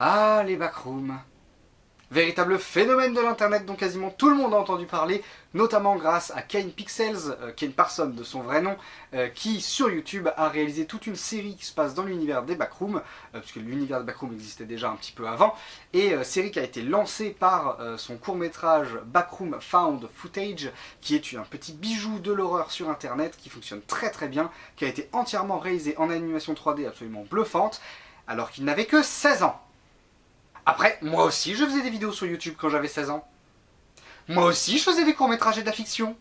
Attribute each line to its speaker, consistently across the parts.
Speaker 1: Ah, les backrooms. Véritable phénomène de l'internet dont quasiment tout le monde a entendu parler, notamment grâce à Kane Pixels, Kane Parsons de son vrai nom, qui sur YouTube a réalisé toute une série qui se passe dans l'univers des backrooms, puisque l'univers des backrooms existait déjà un petit peu avant, et série qui a été lancée par son court-métrage Backroom Found Footage, qui est un petit bijou de l'horreur sur internet, qui fonctionne très très bien, qui a été entièrement réalisé en animation 3D absolument bluffante, alors qu'il n'avait que 16 ans. Après, moi aussi je faisais des vidéos sur YouTube quand j'avais 16 ans. Moi aussi je faisais des courts-métrages et de la fiction.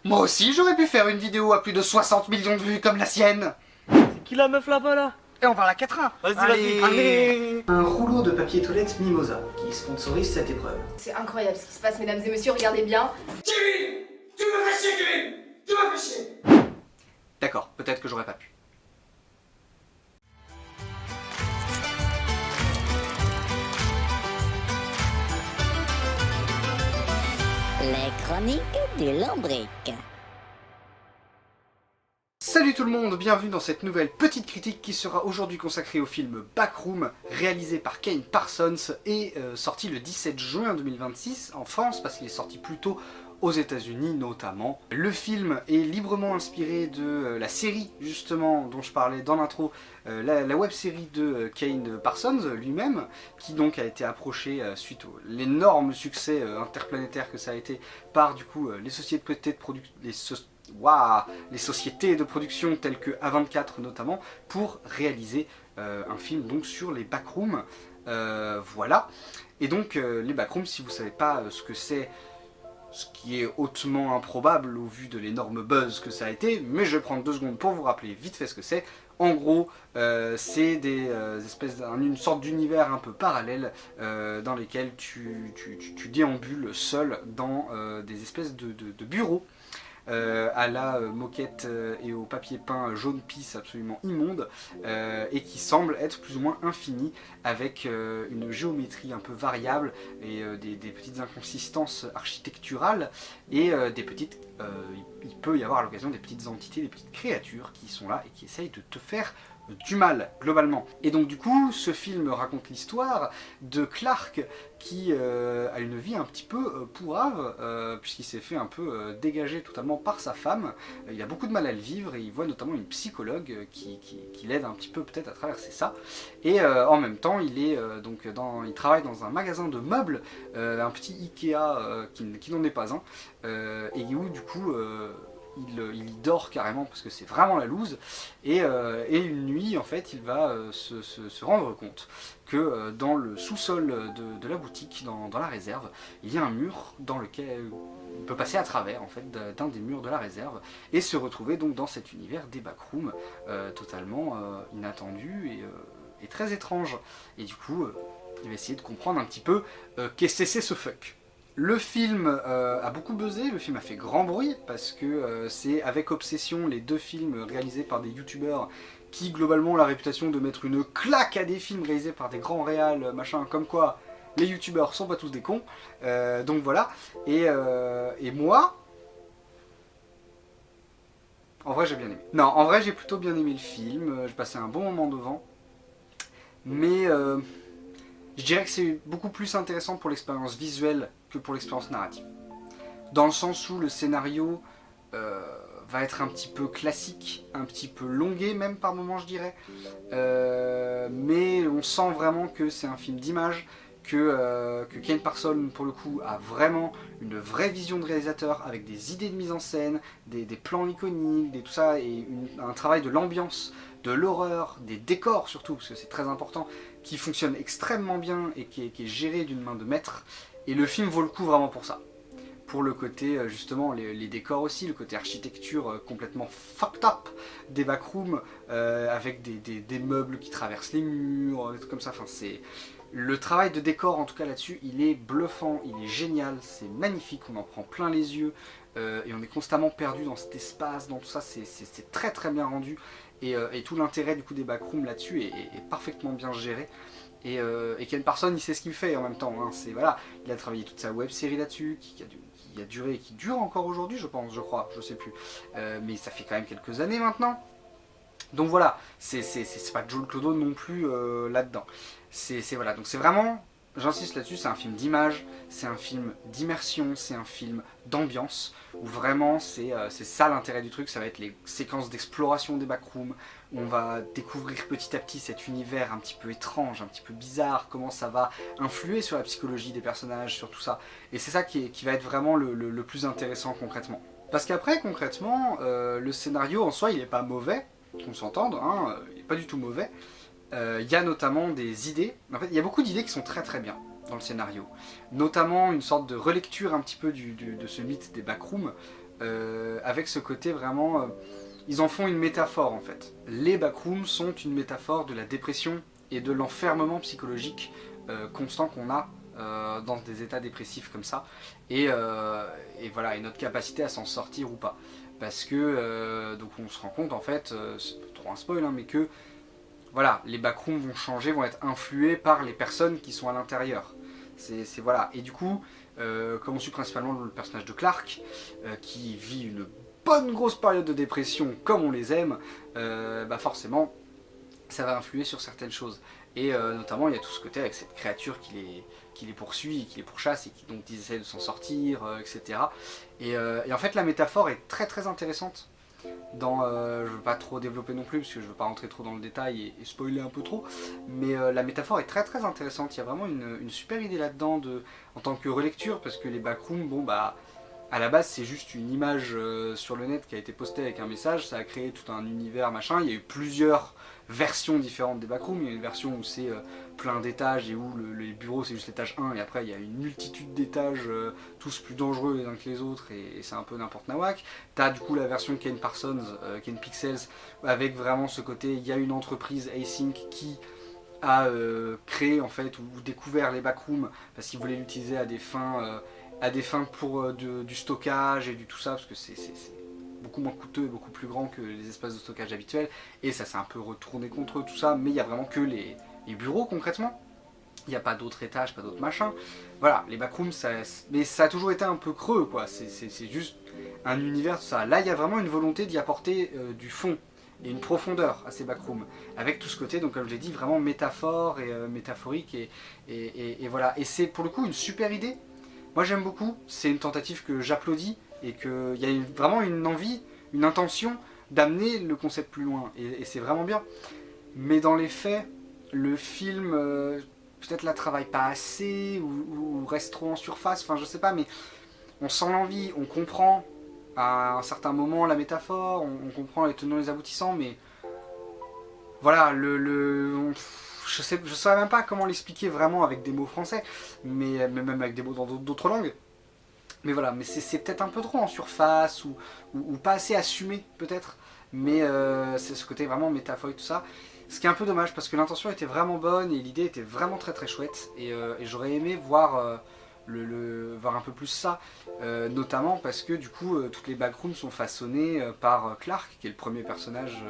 Speaker 1: Moi aussi j'aurais pu faire une vidéo à plus de 60 millions de vues comme la sienne.
Speaker 2: C'est qui la meuf là-bas là?
Speaker 1: Et on va à la 4-1.
Speaker 2: Vas-y, vas-y.
Speaker 1: Un rouleau de papier toilette Mimosa qui sponsorise cette épreuve.
Speaker 3: C'est incroyable ce qui se passe, mesdames et messieurs, regardez bien.
Speaker 4: Kevin, tu me fais chier, Kevin. Tu me fais chier.
Speaker 1: D'accord, peut-être que j'aurais pas pu.
Speaker 5: Les chroniques du lombric.
Speaker 1: Salut tout le monde, bienvenue dans cette nouvelle petite critique qui sera aujourd'hui consacrée au film Backroom, réalisé par Kane Parsons et sorti le 17 juin 2026 en France, parce qu'il est sorti plus tôt aux États-Unis notamment. Le film est librement inspiré de la série justement dont je parlais dans l'intro, la web-série de Kane Parsons lui-même, qui donc a été approché suite à l'énorme succès interplanétaire que ça a été par du coup les sociétés de production, les sociétés de production telles que A24 notamment, pour réaliser un film donc sur les backrooms. Voilà. Et donc les backrooms, si vous ne savez pas ce que c'est, ce qui est hautement improbable au vu de l'énorme buzz que ça a été, mais je vais prendre 2 secondes pour vous rappeler vite fait ce que c'est. En gros, c'est des une sorte d'univers un peu parallèle dans lesquels tu déambules seul dans des espèces de bureaux à la moquette et au papier peint jaune pisse absolument immonde, et qui semble être plus ou moins infini, avec une géométrie un peu variable et des petites inconsistances architecturales et il peut y avoir à l'occasion des petites entités, des petites créatures qui sont là et qui essayent de te faire du mal, globalement. Et donc du coup, ce film raconte l'histoire de Clark qui a une vie un petit peu pourrave, puisqu'il s'est fait un peu dégager totalement par sa femme. Il a beaucoup de mal à le vivre et il voit notamment une psychologue qui l'aide un petit peu peut-être à traverser ça. Et en même temps, il est il travaille dans un magasin de meubles, un petit Ikea qui n'en est pas un, et où du coup il y dort carrément parce que c'est vraiment la loose, et une nuit en fait il va se rendre compte que dans le sous-sol de la boutique, dans la réserve, il y a un mur dans lequel il peut passer à travers en fait d'un des murs de la réserve et se retrouver donc dans cet univers des backrooms totalement inattendu et très étrange. Et du coup il va essayer de comprendre un petit peu qu'est-ce que c'est ce fuck. Le film a beaucoup buzzé, le film a fait grand bruit, parce que c'est avec obsession les 2 films réalisés par des youtubeurs qui globalement ont la réputation de mettre une claque à des films réalisés par des grands réals, machin, comme quoi les youtubeurs sont pas tous des cons, donc voilà. Et moi, en vrai j'ai bien aimé. Non, en vrai j'ai plutôt bien aimé le film, j'ai passé un bon moment devant, mais je dirais que c'est beaucoup plus intéressant pour l'expérience visuelle que pour l'expérience narrative. Dans le sens où le scénario va être un petit peu classique, un petit peu longué même par moments je dirais, mais on sent vraiment que c'est un film d'image, que Kane Parsons pour le coup a vraiment une vraie vision de réalisateur avec des idées de mise en scène, des plans iconiques, tout ça, et un travail de l'ambiance, de l'horreur, des décors surtout, parce que c'est très important, qui fonctionne extrêmement bien et qui est géré d'une main de maître. Et le film vaut le coup vraiment pour ça. Pour le côté, justement, les décors aussi, le côté architecture complètement fucked up des backrooms, avec des meubles qui traversent les murs, des trucs comme ça. Enfin, le travail de décor, en tout cas là-dessus, il est bluffant, il est génial, c'est magnifique, on en prend plein les yeux, et on est constamment perdu dans cet espace, dans tout ça, c'est très très bien rendu. Et tout l'intérêt du coup des backrooms là-dessus est parfaitement bien géré. Et Kane Parsons il sait ce qu'il fait en même temps, hein. Voilà, il a travaillé toute sa web série là-dessus, qui a duré et qui dure encore aujourd'hui je pense, je crois, je sais plus, mais ça fait quand même quelques années maintenant. Donc voilà, c'est pas Joel Clodo non plus là-dedans. Voilà, donc c'est vraiment, j'insiste là-dessus, c'est un film d'image, c'est un film d'immersion, c'est un film d'ambiance, où vraiment c'est ça l'intérêt du truc, ça va être les séquences d'exploration des backrooms, où on va découvrir petit à petit cet univers un petit peu étrange, un petit peu bizarre, comment ça va influer sur la psychologie des personnages, sur tout ça. Et c'est ça qui va être vraiment le plus intéressant concrètement. Parce qu'après, concrètement, le scénario en soi, il n'est pas mauvais, qu'on s'entende, hein, il n'est pas du tout mauvais. Il y a notamment des idées, en fait il y a beaucoup d'idées qui sont très très bien dans le scénario. Notamment une sorte de relecture un petit peu de ce mythe des backrooms, avec ce côté vraiment... ils en font une métaphore en fait. Les backrooms sont une métaphore de la dépression et de l'enfermement psychologique constant qu'on a dans des états dépressifs comme ça. Et voilà, et notre capacité à s'en sortir ou pas. Parce que, donc on se rend compte en fait, c'est pas trop un spoil, hein, mais que voilà, les backrooms vont changer, vont être influés par les personnes qui sont à l'intérieur. Voilà. Et du coup, comme on suit principalement le personnage de Clark, qui vit une bonne grosse période de dépression comme on les aime, bah forcément, ça va influer sur certaines choses. Et notamment, il y a tout ce côté avec cette créature qui les poursuit, qui les pourchasse et dont ils essaient de s'en sortir, etc. Et en fait, la métaphore est très très intéressante. Je ne veux pas trop développer non plus parce que je ne veux pas rentrer trop dans le détail et spoiler un peu trop, mais la métaphore est très très intéressante. Il y a vraiment une super idée là-dedans en tant que relecture, parce que les backrooms, bon bah à la base c'est juste une image sur le net qui a été postée avec un message, ça a créé tout un univers machin. Il y a eu plusieurs versions différentes des backrooms. Il y a une version où c'est plein d'étages et où les bureaux c'est juste l'étage 1, et après il y a une multitude d'étages tous plus dangereux les uns que les autres, et c'est un peu n'importe nawak. T'as du coup la version Ken Parsons, Ken Pixels, avec vraiment ce côté, il y a une entreprise Async qui a créé en fait ou découvert les backrooms parce qu'ils voulaient l'utiliser à des fins pour du stockage et du tout ça, parce que c'est beaucoup moins coûteux et beaucoup plus grand que les espaces de stockage habituels, et ça s'est un peu retourné contre eux, tout ça, mais il n'y a vraiment que les bureaux concrètement. Il n'y a pas d'autres étages, pas d'autres machins. Voilà, les backrooms, mais ça a toujours été un peu creux, quoi. C'est juste un univers, tout ça. Là, il y a vraiment une volonté d'y apporter du fond et une profondeur à ces backrooms, avec tout ce côté, donc comme je l'ai dit, vraiment métaphore et métaphorique, et voilà. Et c'est pour le coup une super idée. Moi j'aime beaucoup, c'est une tentative que j'applaudis, et qu'il y a vraiment une envie, une intention d'amener le concept plus loin, et c'est vraiment bien. Mais dans les faits, le film peut-être la travaille pas assez, ou reste trop en surface, enfin je sais pas, mais on sent l'envie, on comprend à un certain moment la métaphore, on comprend les tenants et les aboutissants, mais voilà, je saurais même pas comment l'expliquer vraiment avec des mots français, mais même avec des mots dans d'autres langues. Mais voilà, mais c'est peut-être un peu trop en surface, ou pas assez assumé peut-être, mais c'est ce côté vraiment métaphorique, tout ça. Ce qui est un peu dommage, parce que l'intention était vraiment bonne et l'idée était vraiment très très chouette, et j'aurais aimé voir, voir un peu plus ça, notamment parce que du coup toutes les backrooms sont façonnées par Clark, qui est le premier personnage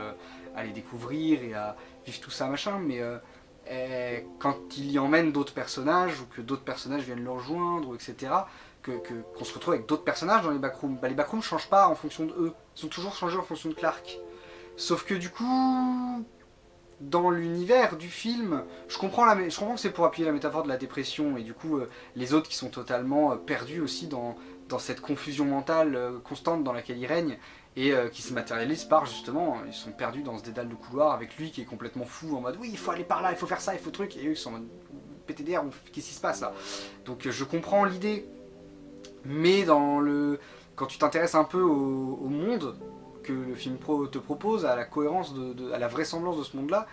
Speaker 1: à les découvrir et à vivre tout ça machin, mais quand il y emmène d'autres personnages, ou que d'autres personnages viennent le rejoindre, etc., qu'on se retrouve avec d'autres personnages dans les backrooms, bah, les backrooms ne changent pas en fonction de eux, ils sont toujours changés en fonction de Clark. Sauf que du coup, dans l'univers du film, je comprends que c'est pour appuyer la métaphore de la dépression, et du coup les autres qui sont totalement perdus aussi dans cette confusion mentale constante dans laquelle ils règnent, et qui se matérialisent par justement, ils sont perdus dans ce dédale de couloir avec lui qui est complètement fou en mode oui il faut aller par là, il faut faire ça, il faut truc, et eux ils sont en mode PTDR, qu'est-ce qui se passe là. Donc je comprends l'idée, mais quand tu t'intéresses un peu au monde que le film te propose, à la cohérence, à la vraisemblance de ce monde-là,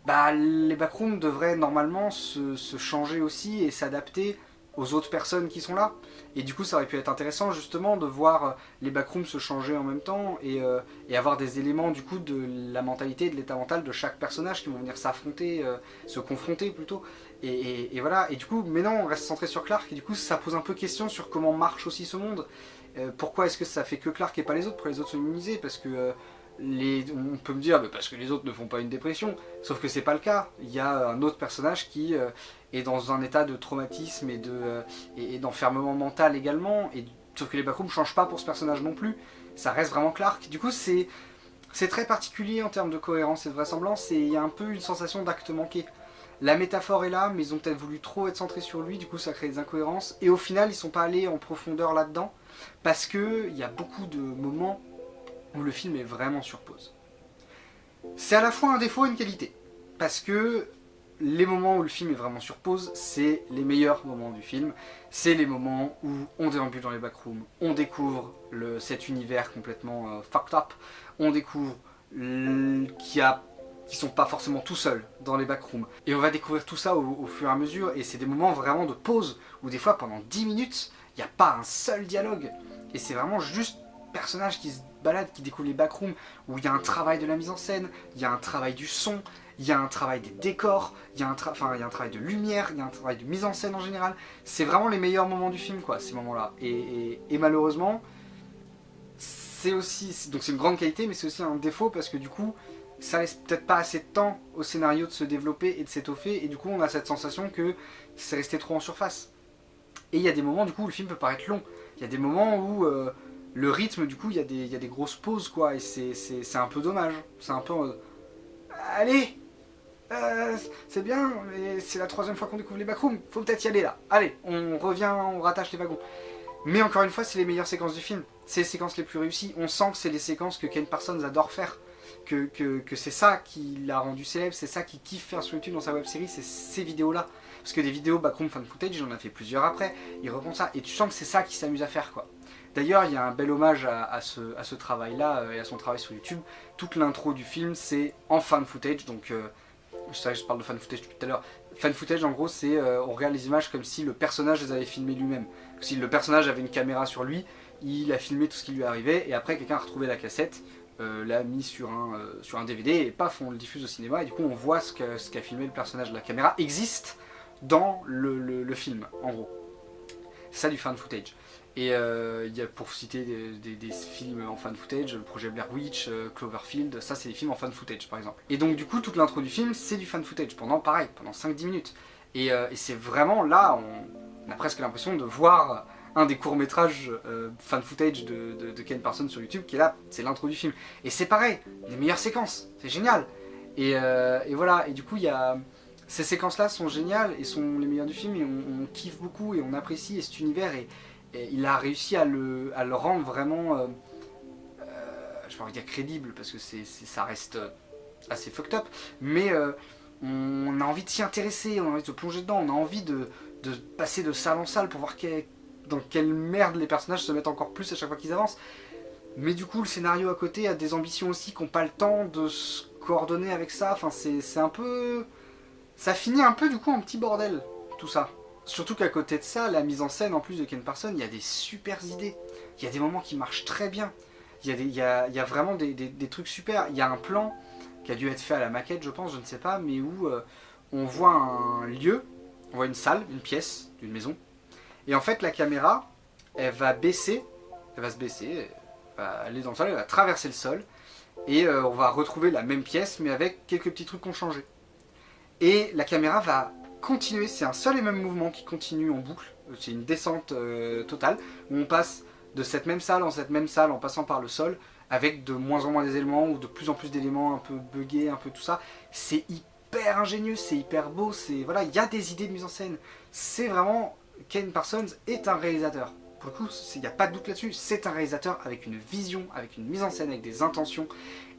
Speaker 1: bah, les backrooms devraient normalement se changer aussi et s'adapter aux autres personnes qui sont là. Et du coup, ça aurait pu être intéressant justement de voir les backrooms se changer en même temps, et avoir des éléments du coup de la mentalité, de l'état mental de chaque personnage qui vont venir s'affronter, se confronter plutôt. Et voilà, et du coup, mais non, on reste centré sur Clark, et du coup ça pose un peu question sur comment marche aussi ce monde. Pourquoi est-ce que ça fait que Clark et pas les autres? Pourquoi les autres sont immunisés? Parce que on peut me dire parce que les autres ne font pas une dépression, sauf que c'est pas le cas. Il y a un autre personnage qui est dans un état de traumatisme et d'enfermement mental également, sauf que les backrooms ne changent pas pour ce personnage non plus, ça reste vraiment Clark. Du coup c'est C'est très particulier en termes de cohérence et de vraisemblance, et il y a un peu une sensation d'acte manqué. La métaphore est là, mais ils ont peut-être voulu trop être centrés sur lui, du coup ça crée des incohérences, et au final ils sont pas allés en profondeur là-dedans, parce que il y a beaucoup de moments où le film est vraiment sur pause. C'est à la fois un défaut et une qualité, parce que les moments où le film est vraiment sur pause, c'est les meilleurs moments du film, c'est les moments où on déambule dans les backrooms, on découvre cet univers complètement fucked up, on découvre qui sont pas forcément tout seuls dans les backrooms. Et on va découvrir tout ça au fur et à mesure, et c'est des moments vraiment de pause, où des fois pendant 10 minutes, il n'y a pas un seul dialogue. Et c'est vraiment juste personnages qui se baladent, qui découvrent les backrooms, où il y a un travail de la mise en scène, il y a un travail du son, il y a un travail des décors, il y a un travail de lumière, il y a un travail de mise en scène en général. C'est vraiment les meilleurs moments du film, quoi, ces moments-là. Et malheureusement, c'est aussi... Donc c'est une grande qualité, mais c'est aussi un défaut, parce que du coup, ça laisse peut-être pas assez de temps au scénario de se développer et de s'étoffer, et du coup on a cette sensation que c'est resté trop en surface. Et il y a des moments du coup où le film peut paraître long, il y a des moments où le rythme du coup il y a des grosses pauses quoi, et c'est un peu dommage, c'est un peu... allez, c'est bien, mais c'est la 3e fois qu'on découvre les backrooms, faut peut-être y aller là, allez, on revient, on rattache les wagons. Mais encore une fois c'est les meilleures séquences du film, c'est les séquences les plus réussies, on sent que c'est les séquences que Ken Parsons adore faire. Que c'est ça qui l'a rendu célèbre, c'est ça qu'il kiffe faire sur YouTube dans sa web série, c'est ces vidéos là. Parce que des vidéos backroom fan footage, il en a fait plusieurs après, il reprend ça, et tu sens que c'est ça qu'il s'amuse à faire quoi. D'ailleurs il y a un bel hommage à ce travail là, et à son travail sur YouTube. Toute l'intro du film c'est en fan footage, donc je sais que je parle de fan footage depuis tout à l'heure. Fan footage en gros c'est, on regarde les images comme si le personnage les avait filmées lui-même. Si le personnage avait une caméra sur lui, il a filmé tout ce qui lui arrivait, et après quelqu'un a retrouvé la cassette, l'a mis sur un DVD et paf on le diffuse au cinéma, et du coup on voit ce qu'a filmé le personnage. La caméra existe dans le film en gros. C'est ça du fan footage. Et il y a, pour citer des films en fan footage, le projet Blair Witch, Cloverfield, ça c'est des films en fan footage par exemple. Et donc du coup toute l'intro du film c'est du fan footage pendant 5-10 minutes. Et c'est vraiment là, on a presque l'impression de voir un des courts-métrages fan footage de Ken Parsons sur YouTube qui est là, c'est l'intro du film. Et c'est pareil, les meilleures séquences, c'est génial. Et voilà, et du coup il y a... Ces séquences-là sont géniales et sont les meilleures du film, et on kiffe beaucoup et on apprécie, et cet univers, et il a réussi à le rendre vraiment, je vais envie de dire crédible, parce que ça reste assez fucked up, mais on a envie de s'y intéresser, on a envie de se plonger dedans, on a envie de passer de salle en salle pour voir dans quelle merde les personnages se mettent encore plus à chaque fois qu'ils avancent. Mais du coup le scénario à côté a des ambitions aussi qui n'ont pas le temps de se coordonner avec ça, enfin c'est un peu... Ça finit un peu du coup en petit bordel, tout ça. Surtout qu'à côté de ça, la mise en scène en plus de Ken Parsons, il y a des super idées. Il y a des moments qui marchent très bien. Il y a vraiment des trucs super. Il y a un plan qui a dû être fait à la maquette je pense, je ne sais pas, mais où on voit un lieu, on voit une salle, une pièce d'une maison. Et en fait la caméra, elle va se baisser, elle va aller dans le sol, elle va traverser le sol. Et on va retrouver la même pièce mais avec quelques petits trucs qui ont changé. Et la caméra va continuer, c'est un seul et même mouvement qui continue en boucle, c'est une descente totale, où on passe de cette même salle en cette même salle en passant par le sol, avec de moins en moins d'éléments, ou de plus en plus d'éléments un peu buggés, un peu tout ça. C'est hyper ingénieux, c'est hyper beau, voilà, il y a des idées de mise en scène. C'est vraiment, Ken Parsons est un réalisateur. Pour le coup, il n'y a pas de doute là-dessus, c'est un réalisateur avec une vision, avec une mise en scène, avec des intentions.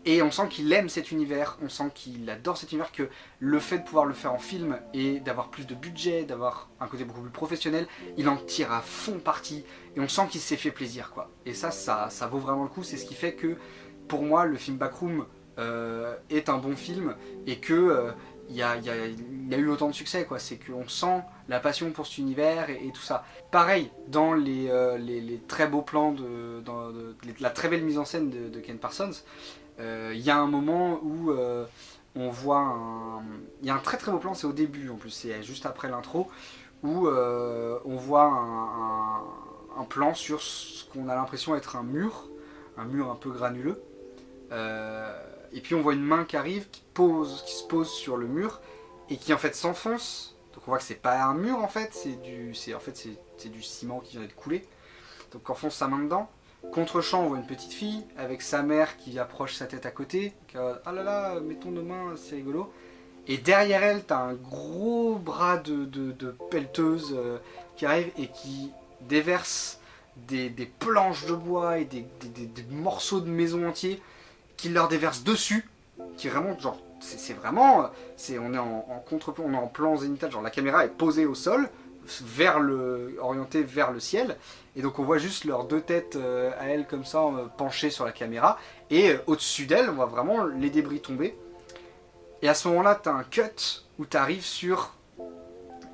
Speaker 1: Et on sent qu'il aime cet univers, on sent qu'il adore cet univers, que le fait de pouvoir le faire en film et d'avoir plus de budget, d'avoir un côté beaucoup plus professionnel, il en tire à fond parti, et on sent qu'il s'est fait plaisir quoi. Et ça vaut vraiment le coup, c'est ce qui fait que pour moi le film Backroom est un bon film, et que il y a eu autant de succès quoi. C'est qu'on sent la passion pour cet univers et tout ça. Pareil, dans les très beaux plans, la très belle mise en scène de Ken Parsons, il y a un moment où on voit il y a un très très beau plan, c'est au début en plus, c'est juste après l'intro, où on voit un plan sur ce qu'on a l'impression être un mur un peu granuleux, et puis on voit une main qui arrive, qui se pose sur le mur, et qui en fait s'enfonce. Donc on voit que c'est pas un mur en fait, c'est du ciment qui vient d'être coulé, donc on enfonce sa main dedans. Contre-champ, on voit une petite fille avec sa mère qui approche sa tête à côté, qui a, ah là là, mettons nos mains, c'est rigolo. Et derrière elle, t'as un gros bras de pelleteuse qui arrive et qui déverse des planches de bois et des morceaux de maison entiers, qui leur déverse dessus, qui vraiment, genre, c'est vraiment, on est en contre-plan, on est en plan zénithal, genre la caméra est posée au sol, orientée vers le ciel, et donc on voit juste leurs deux têtes à elles comme ça, penchées sur la caméra, et au-dessus d'elles, on voit vraiment les débris tomber. Et à ce moment-là, t'as un cut où t'arrives sur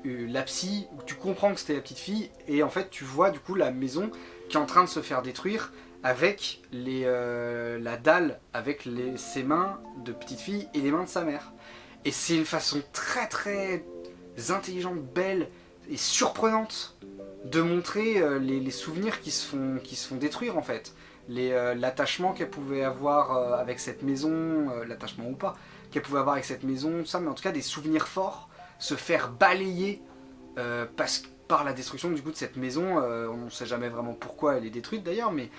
Speaker 1: la psy, où tu comprends que c'était la petite fille, et en fait tu vois du coup la maison qui est en train de se faire détruire avec la dalle, avec ses mains de petite fille et les mains de sa mère. Et c'est une façon très très intelligente, belle et surprenante de montrer les souvenirs qui se font détruire en fait. L'attachement qu'elle pouvait avoir avec cette maison, l'attachement ou pas, qu'elle pouvait avoir avec cette maison, tout ça, mais en tout cas des souvenirs forts, se faire balayer par la destruction du coup de cette maison. On ne sait jamais vraiment pourquoi elle est détruite d'ailleurs, mais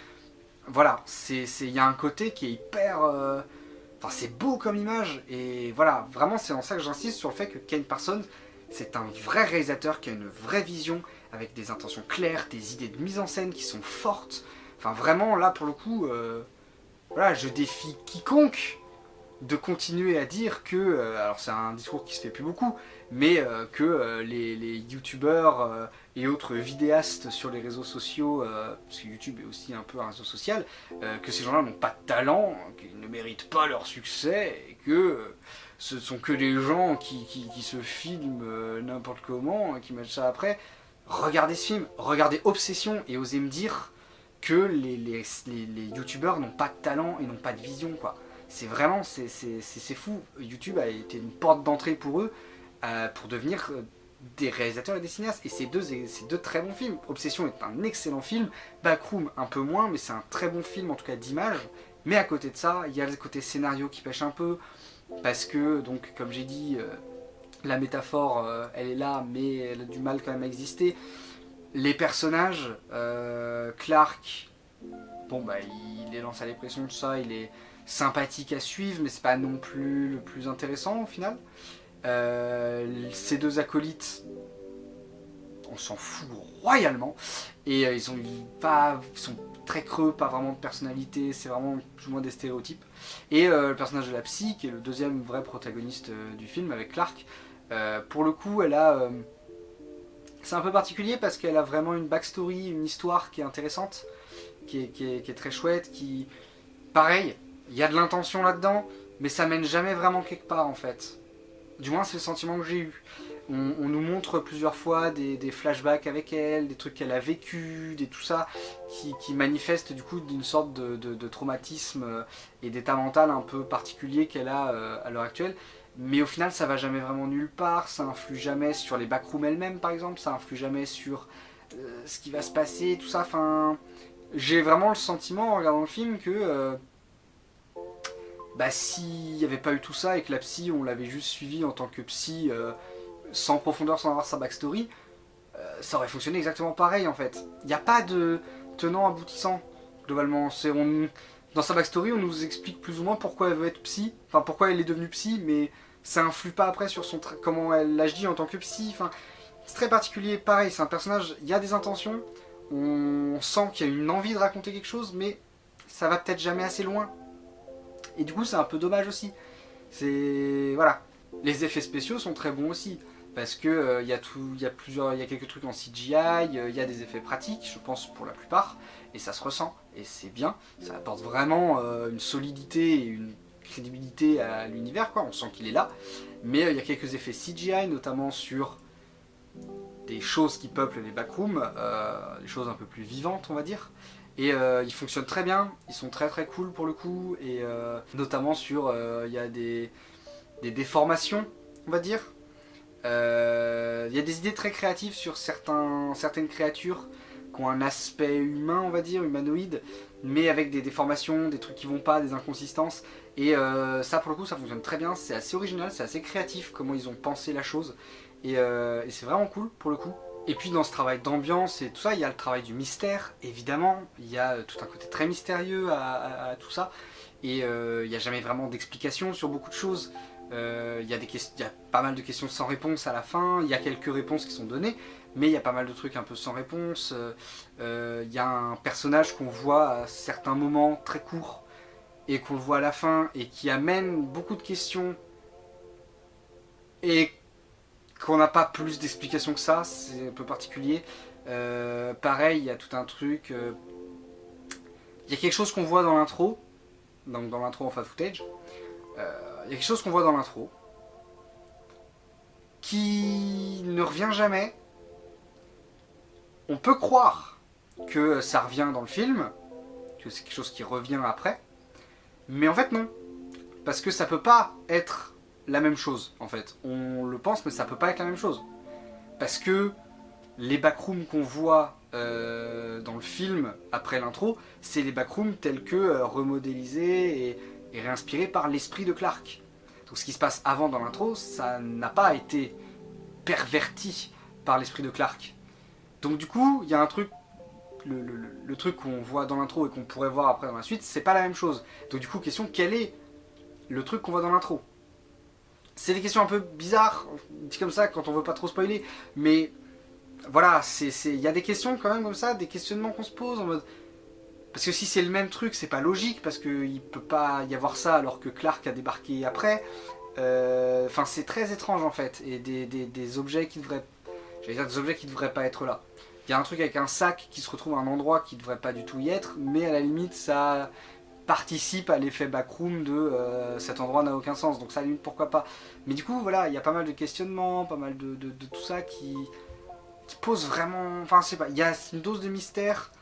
Speaker 1: voilà, il y a un côté qui est hyper... Enfin, c'est beau comme image, et voilà, vraiment c'est en ça que j'insiste sur le fait que Ken Parsons, c'est un vrai réalisateur qui a une vraie vision, avec des intentions claires, des idées de mise en scène qui sont fortes. Enfin vraiment, là pour le coup, voilà, je défie quiconque de continuer à dire que, alors c'est un discours qui se fait plus beaucoup, mais que les youtubeurs et autres vidéastes sur les réseaux sociaux, parce que YouTube est aussi un peu un réseau social, que ces gens-là n'ont pas de talent, qu'ils ne méritent pas leur succès, et que ce sont que des gens qui se filment n'importe comment, qui mettent ça après. Regardez ce film, regardez Obsession, et osez me dire que les youtubeurs n'ont pas de talent et n'ont pas de vision, quoi. C'est vraiment, c'est fou. YouTube a été une porte d'entrée pour eux, pour devenir des réalisateurs et des cinéastes. Et c'est deux très bons films. Obsession est un excellent film, Backroom un peu moins, mais c'est un très bon film en tout cas d'image. Mais à côté de ça, il y a le côté scénario qui pêche un peu, parce que, donc, comme j'ai dit, la métaphore, elle est là, mais elle a du mal quand même à exister. Les personnages, Clark, bon bah il est lancé à la pression, tout ça, il est sympathique à suivre, mais c'est pas non plus le plus intéressant au final. Ces deux acolytes, on s'en fout royalement, et ils sont très creux, pas vraiment de personnalité, c'est vraiment plus ou moins des stéréotypes. Et le personnage de la psy, qui est le deuxième vrai protagoniste du film avec Clark, pour le coup elle a... c'est un peu particulier parce qu'elle a vraiment une backstory, une histoire qui est intéressante, qui est très chouette, qui... Pareil, il y a de l'intention là-dedans, mais ça mène jamais vraiment quelque part en fait. Du moins c'est le sentiment que j'ai eu. On nous montre plusieurs fois des flashbacks avec elle, des trucs qu'elle a vécu, tout ça, qui manifestent du coup d'une sorte de traumatisme et d'état mental un peu particulier qu'elle a à l'heure actuelle. Mais au final ça va jamais vraiment nulle part, ça influe jamais sur les backrooms elles-mêmes par exemple, ça influe jamais sur ce qui va se passer, tout ça. Enfin, j'ai vraiment le sentiment en regardant le film que bah, s'il n'y avait pas eu tout ça et que la psy on l'avait juste suivie en tant que psy sans profondeur, sans avoir sa backstory, ça aurait fonctionné exactement pareil en fait. Il n'y a pas de tenant aboutissant globalement. Dans sa backstory on nous explique plus ou moins pourquoi elle veut être psy, enfin pourquoi elle est devenue psy, mais ça influe pas après sur comment elle agit en tant que psy. Enfin, c'est très particulier, pareil, c'est un personnage, il y a des intentions, on sent qu'il y a une envie de raconter quelque chose, mais ça va peut-être jamais assez loin. Et du coup c'est un peu dommage aussi. Voilà. Les effets spéciaux sont très bons aussi, parce que il y a quelques trucs en CGI, il y a des effets pratiques, je pense pour la plupart, et ça se ressent, et c'est bien, ça apporte vraiment une solidité et une crédibilité à l'univers, quoi. On sent qu'il est là, mais il y a quelques effets CGI, notamment sur des choses qui peuplent les backrooms, des choses un peu plus vivantes on va dire, et ils fonctionnent très bien, ils sont très très cool pour le coup, et notamment sur, il y a des déformations on va dire, il y a des idées très créatives sur certaines créatures qui ont un aspect humain on va dire, humanoïde, mais avec des déformations, des trucs qui vont pas, des inconsistances, et ça pour le coup ça fonctionne très bien, c'est assez original, c'est assez créatif comment ils ont pensé la chose, et c'est vraiment cool pour le coup. Et puis dans ce travail d'ambiance et tout ça, il y a le travail du mystère, évidemment. Il y a tout un côté très mystérieux à tout ça. Et il n'y a jamais vraiment d'explication sur beaucoup de choses. Il y a pas mal de questions sans réponse à la fin. Il y a quelques réponses qui sont données, mais il y a pas mal de trucs un peu sans réponse. Il y a un personnage qu'on voit à certains moments très courts et qu'on le voit à la fin et qui amène beaucoup de questions et qu'on n'a pas plus d'explications que ça, c'est un peu particulier. Pareil, il y a tout un truc... il y a quelque chose qu'on voit dans l'intro, donc dans l'intro en fan footage. Il y a quelque chose qu'on voit dans l'intro qui ne revient jamais. On peut croire que ça revient dans le film, que c'est quelque chose qui revient après, mais en fait non. Parce que ça peut pas être la même chose, en fait. On le pense, mais ça peut pas être la même chose. Parce que les backrooms qu'on voit dans le film, après l'intro, c'est les backrooms tels que remodélisés et réinspirés par l'esprit de Clark. Donc ce qui se passe avant dans l'intro, ça n'a pas été perverti par l'esprit de Clark. Donc du coup, il y a un truc, le truc qu'on voit dans l'intro et qu'on pourrait voir après dans la suite, c'est pas la même chose. Donc du coup, question, quel est le truc qu'on voit dans l'intro? C'est des questions un peu bizarres, dit comme ça, quand on veut pas trop spoiler, mais voilà, il y a des questions quand même comme ça, des questionnements qu'on se pose en mode... Parce que si c'est le même truc, c'est pas logique, parce qu'il peut pas y avoir ça alors que Clark a débarqué après. Enfin, c'est très étrange en fait, et des objets qui devraient... J'allais dire des objets qui devraient pas être là. Il y a un truc avec un sac qui se retrouve à un endroit qui devrait pas du tout y être, mais à la limite ça participe à l'effet backroom de cet endroit n'a aucun sens, donc ça à la limite pourquoi pas. Mais du coup voilà, il y a pas mal de questionnements, pas mal de tout ça qui pose vraiment... Enfin je sais pas, il y a une dose de mystère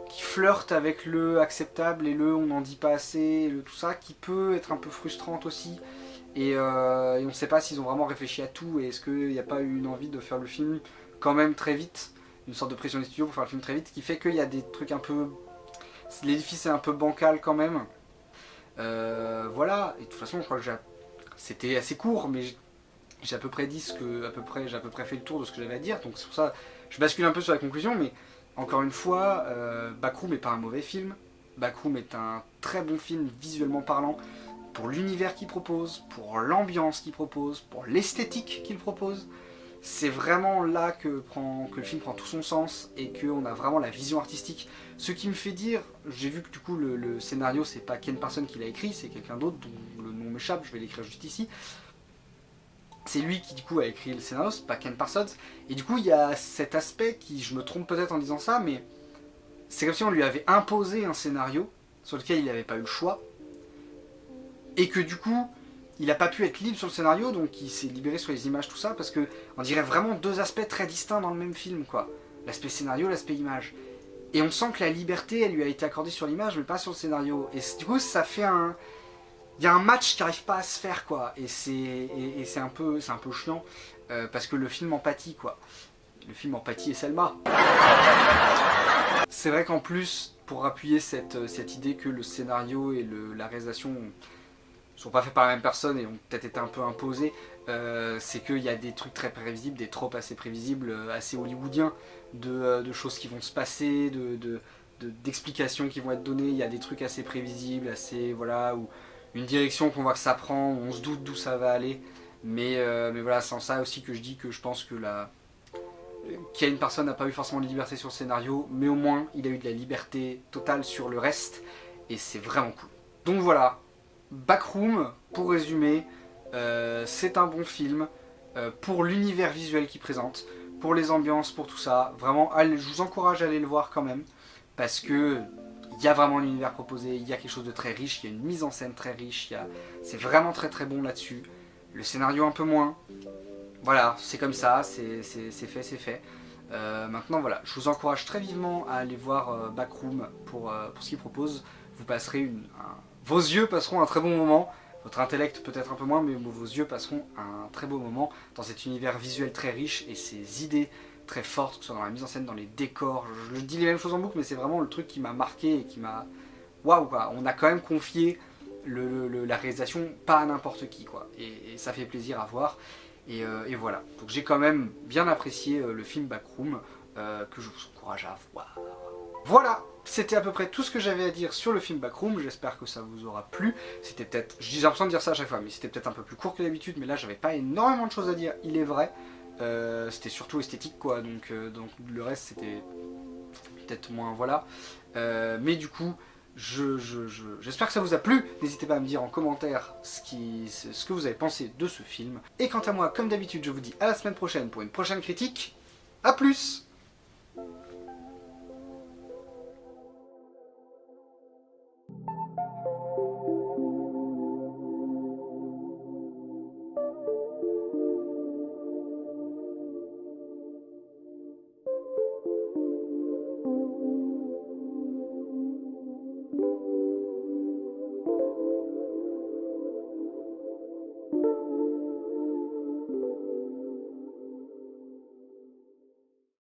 Speaker 1: qui flirte avec le acceptable et le on n'en dit pas assez, le tout ça, qui peut être un peu frustrante aussi. Et on ne sait pas s'ils ont vraiment réfléchi à tout, et est-ce qu'il n'y a pas eu une envie de faire le film quand même très vite, une sorte de pression des studios pour faire le film très vite, qui fait qu'il y a des trucs un peu... L'édifice est un peu bancal quand même. Voilà, et de toute façon je crois que c'était assez court, mais j'ai à peu près dit j'ai à peu près fait le tour de ce que j'avais à dire, donc c'est pour ça je bascule un peu sur la conclusion, mais encore une fois, Backroom n'est pas un mauvais film. Backroom est un très bon film visuellement parlant, pour l'univers qu'il propose, pour l'ambiance qu'il propose, pour l'esthétique qu'il propose. C'est vraiment là que le film prend tout son sens et qu'on a vraiment la vision artistique. Ce qui me fait dire, j'ai vu que du coup le scénario c'est pas Ken Parsons qui l'a écrit, c'est quelqu'un d'autre dont le nom m'échappe, je vais l'écrire juste ici. C'est lui qui du coup a écrit le scénario, c'est pas Ken Parsons. Et du coup il y a cet aspect qui, je me trompe peut-être en disant ça, mais c'est comme si on lui avait imposé un scénario sur lequel il n'avait pas eu le choix. Et que du coup, il n'a pas pu être libre sur le scénario, donc il s'est libéré sur les images, tout ça, parce que on dirait vraiment deux aspects très distincts dans le même film, quoi. L'aspect scénario, l'aspect image. Et on sent que la liberté, elle lui a été accordée sur l'image, mais pas sur le scénario. Et du coup, ça fait un... Il y a un match qui n'arrive pas à se faire, quoi. Et c'est un peu chiant, parce que le film en pâtit, quoi. Le film en pâtit et Selma. C'est vrai qu'en plus, pour appuyer cette idée que le scénario et la réalisation sont pas faits par la même personne et ont peut-être été un peu imposés, c'est qu'il y a des trucs très prévisibles, des tropes assez prévisibles, assez hollywoodiens, de choses qui vont se passer, d'explications qui vont être données. Il y a des trucs assez prévisibles, assez voilà, ou une direction qu'on voit que ça prend, où on se doute d'où ça va aller. Mais voilà, c'est en ça aussi que je dis que je pense que qu'il y a une personne n'a pas eu forcément de liberté sur le scénario, mais au moins il a eu de la liberté totale sur le reste, et c'est vraiment cool. Donc voilà, Backroom, pour résumer, c'est un bon film pour l'univers visuel qu'il présente, pour les ambiances, pour tout ça. Vraiment, je vous encourage à aller le voir quand même, parce que il y a vraiment un univers proposé, il y a quelque chose de très riche, il y a une mise en scène très riche, c'est vraiment très très bon là-dessus. Le scénario un peu moins. Voilà, c'est comme ça, c'est fait, c'est fait. Maintenant voilà, je vous encourage très vivement à aller voir Backroom pour ce qu'il propose. Vous passerez vos yeux passeront un très bon moment, votre intellect peut-être un peu moins, mais vos yeux passeront un très beau moment dans cet univers visuel très riche et ces idées très fortes, que ce soit dans la mise en scène, dans les décors. Je dis les mêmes choses en boucle, mais c'est vraiment le truc qui m'a marqué et qui m'a... Waouh quoi, on a quand même confié la réalisation pas à n'importe qui quoi, et ça fait plaisir à voir. Et voilà, donc j'ai quand même bien apprécié le film Backroom, que je vous encourage à voir. Voilà, c'était à peu près tout ce que j'avais à dire sur le film Backroom, j'espère que ça vous aura plu. C'était peut-être, j'ai l'impression de dire ça à chaque fois, mais c'était peut-être un peu plus court que d'habitude, mais là j'avais pas énormément de choses à dire, il est vrai. C'était surtout esthétique quoi, donc le reste c'était peut-être moins, voilà. Mais du coup, j'espère que ça vous a plu. N'hésitez pas à me dire en commentaire ce que vous avez pensé de ce film. Et quant à moi, comme d'habitude, je vous dis à la semaine prochaine pour une prochaine critique. A plus!